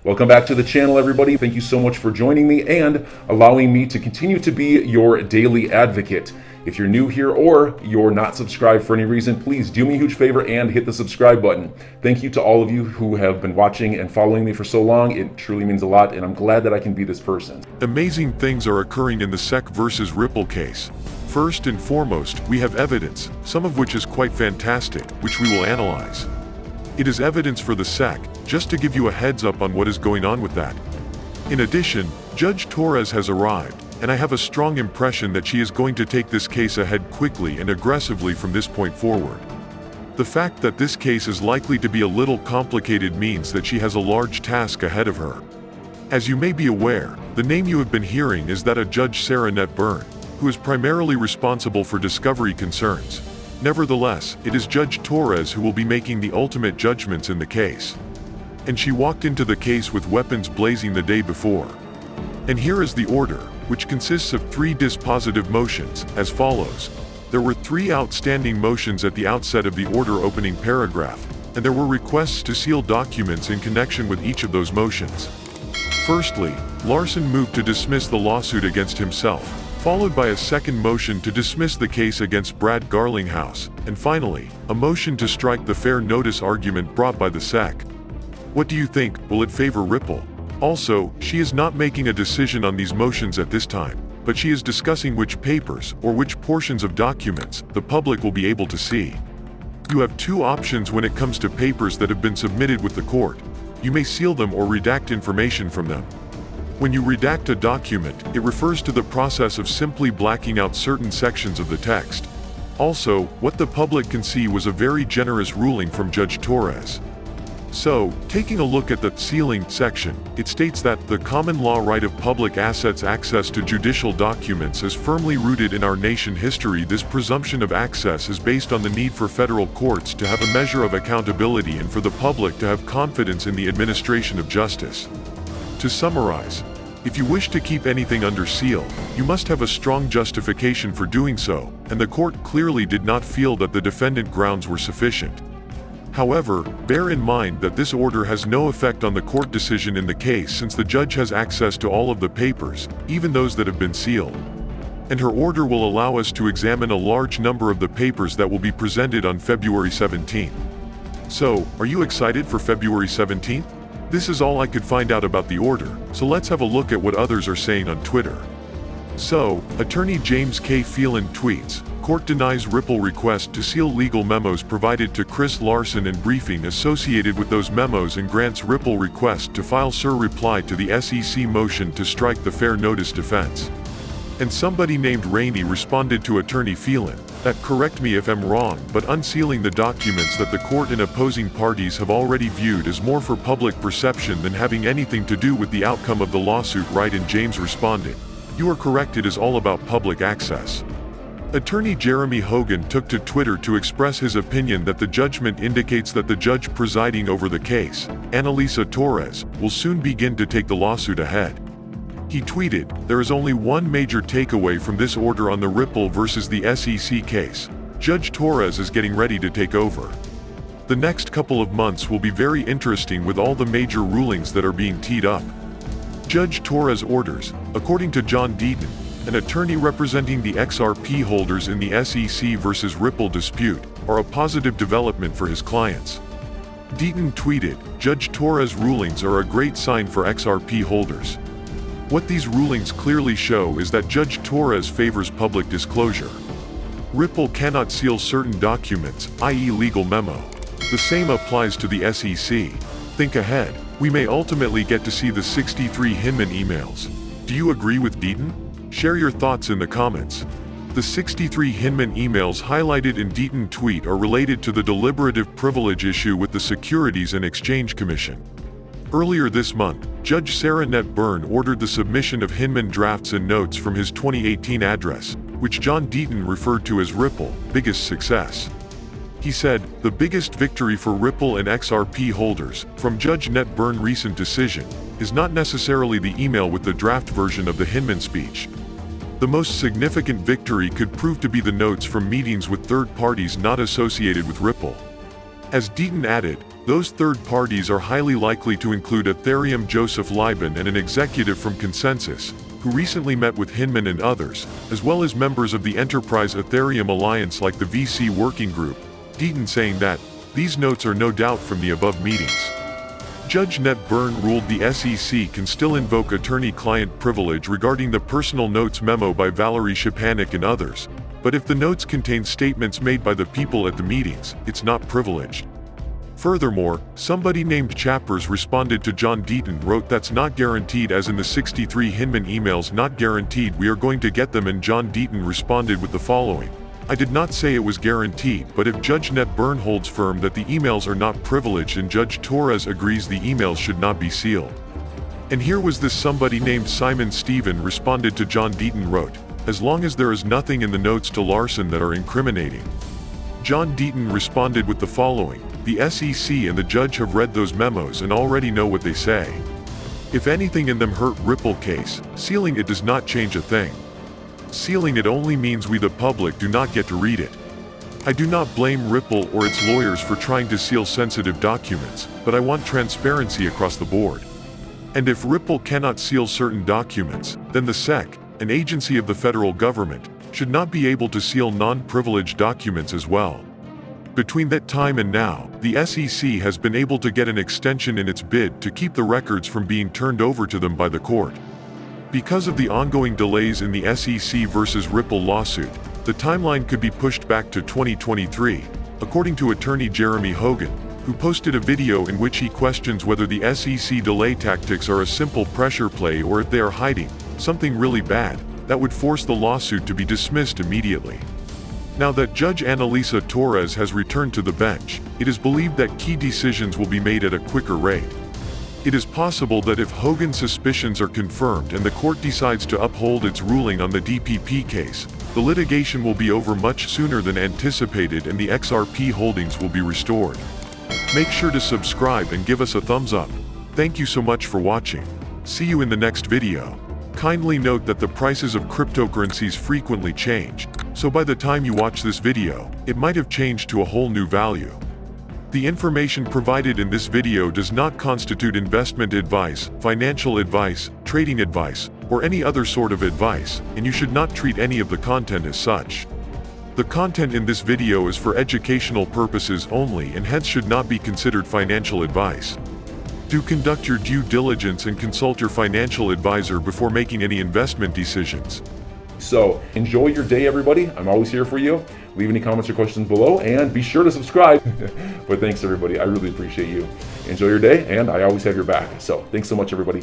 Welcome back to the channel, everybody. Thank you so much for joining me and allowing me to continue to be your daily advocate. If you're new here or you're not subscribed for any reason, please do me a huge favor and hit the subscribe button. Thank you to all of you who have been watching and following me for so long. It truly means a lot, and I'm glad that I can be this person. Amazing things are occurring in the SEC versus Ripple case. First and foremost, we have evidence, some of which is quite fantastic, which we will analyze. It is evidence for the SEC, just to give you a heads up on what is going on with that. In addition, Judge Torres has arrived, and I have a strong impression that she is going to take this case ahead quickly and aggressively from this point forward. The fact that this case is likely to be a little complicated means that she has a large task ahead of her. As you may be aware, the name you have been hearing is that of Judge Sarah Net Byrne, who is primarily responsible for discovery concerns. Nevertheless, it is Judge Torres who will be making the ultimate judgments in the case. And she walked into the case with weapons blazing the day before. And here is the order, which consists of 3 dispositive motions, as follows. There were 3 outstanding motions at the outset of the order opening paragraph, and there were requests to seal documents in connection with each of those motions. Firstly, Larson moved to dismiss the lawsuit against himself, followed by a second motion to dismiss the case against Brad Garlinghouse, and finally, a motion to strike the fair notice argument brought by the SEC. What do you think? Will it favor Ripple? Also, she is not making a decision on these motions at this time, but she is discussing which papers, or which portions of documents, the public will be able to see. You have 2 options when it comes to papers that have been submitted with the court. You may seal them or redact information from them. When you redact a document, it refers to the process of simply blacking out certain sections of the text. Also, what the public can see was a very generous ruling from Judge Torres. So, taking a look at the sealing section, it states that the common law right of public assets access to judicial documents is firmly rooted in our nation history. This presumption of access is based on the need for federal courts to have a measure of accountability and for the public to have confidence in the administration of justice. To summarize, if you wish to keep anything under seal, you must have a strong justification for doing so, and the court clearly did not feel that the defendant grounds were sufficient. However, bear in mind that this order has no effect on the court decision in the case since the judge has access to all of the papers, even those that have been sealed. And her order will allow us to examine a large number of the papers that will be presented on February 17th. So, are you excited for February 17th? This is all I could find out about the order, so let's have a look at what others are saying on Twitter. So, attorney James K. Phelan tweets, "Court denies Ripple request to seal legal memos provided to Chris Larson and briefing associated with those memos and grants Ripple request to file SIR reply to the SEC motion to strike the fair notice defense." And somebody named Rainey responded to attorney Phelan, that correct me if I'm wrong, but unsealing the documents that the court and opposing parties have already viewed as more for public perception than having anything to do with the outcome of the lawsuit, right? And James responded, "You are correct, it is all about public access." Attorney Jeremy Hogan took to Twitter to express his opinion that the judgment indicates that the judge presiding over the case, Annalisa Torres, will soon begin to take the lawsuit ahead. He tweeted, "There is only one major takeaway from this order on the Ripple versus the SEC case. Judge Torres is getting ready to take over. The next couple of months will be very interesting with all the major rulings that are being teed up." Judge Torres' orders, according to John Deaton, an attorney representing the XRP holders in the SEC versus Ripple dispute, are a positive development for his clients. Deaton tweeted, "Judge Torres' rulings are a great sign for XRP holders. What these rulings clearly show is that Judge Torres favors public disclosure. Ripple cannot seal certain documents, i.e. legal memo. The same applies to the SEC. Think ahead, we may ultimately get to see the 63 Hinman emails. Do you agree with Deaton? Share your thoughts in the comments." The 63 Hinman emails highlighted in Deaton tweet are related to the deliberative privilege issue with the Securities and Exchange Commission. Earlier this month, Judge Sarah Net Byrne ordered the submission of Hinman drafts and notes from his 2018 address, which John Deaton referred to as Ripple, biggest success. He said, "The biggest victory for Ripple and XRP holders, from Judge Net Byrne's recent decision, is not necessarily the email with the draft version of the Hinman speech. The most significant victory could prove to be the notes from meetings with third parties not associated with Ripple." As Deaton added, Those third parties are highly likely to include Ethereum Joseph Lieben and an executive from Consensus, who recently met with Hinman and others, as well as members of the Enterprise Ethereum Alliance like the VC Working Group, Deaton saying that, "These notes are no doubt from the above meetings." Judge Ned Byrne ruled the SEC can still invoke attorney-client privilege regarding the personal notes memo by Valerie Shepanik and others, but if the notes contain statements made by the people at the meetings, it's not privileged. Furthermore, somebody named Chappers responded to John Deaton wrote that's not guaranteed as in the 63 Hinman emails not guaranteed we are going to get them and John Deaton responded with the following. I did not say it was guaranteed but if Judge Ned Byrne holds firm that the emails are not privileged and Judge Torres agrees the emails should not be sealed. And here was this somebody named Simon Stephen responded to John Deaton wrote, as long as there is nothing in the notes to Larson that are incriminating. John Deaton responded with the following. The SEC and the judge have read those memos and already know what they say. If anything in them hurt Ripple case, sealing it does not change a thing. Sealing it only means we the public do not get to read it. I do not blame Ripple or its lawyers for trying to seal sensitive documents, but I want transparency across the board. And if Ripple cannot seal certain documents, then the SEC, an agency of the federal government, should not be able to seal non-privileged documents as well. Between that time and now, the SEC has been able to get an extension in its bid to keep the records from being turned over to them by the court. Because of the ongoing delays in the SEC versus Ripple lawsuit, the timeline could be pushed back to 2023, according to attorney Jeremy Hogan, who posted a video in which he questions whether the SEC delay tactics are a simple pressure play or if they are hiding something really bad that would force the lawsuit to be dismissed immediately. Now that Judge Annalisa Torres has returned to the bench, it is believed that key decisions will be made at a quicker rate. It is possible that if Hogan's suspicions are confirmed and the court decides to uphold its ruling on the DPP case, the litigation will be over much sooner than anticipated and the XRP holdings will be restored. Make sure to subscribe and give us a thumbs up. Thank you so much for watching. See you in the next video. Kindly note that the prices of cryptocurrencies frequently change, so by the time you watch this video, it might have changed to a whole new value. The information provided in this video does not constitute investment advice, financial advice, trading advice, or any other sort of advice, and you should not treat any of the content as such. The content in this video is for educational purposes only and hence should not be considered financial advice. Do conduct your due diligence and consult your financial advisor before making any investment decisions. So enjoy your day, everybody. I'm always here for you. Leave any comments or questions below and be sure to subscribe. But thanks, everybody. I really appreciate you. Enjoy your day, and I always have your back. So thanks so much, everybody.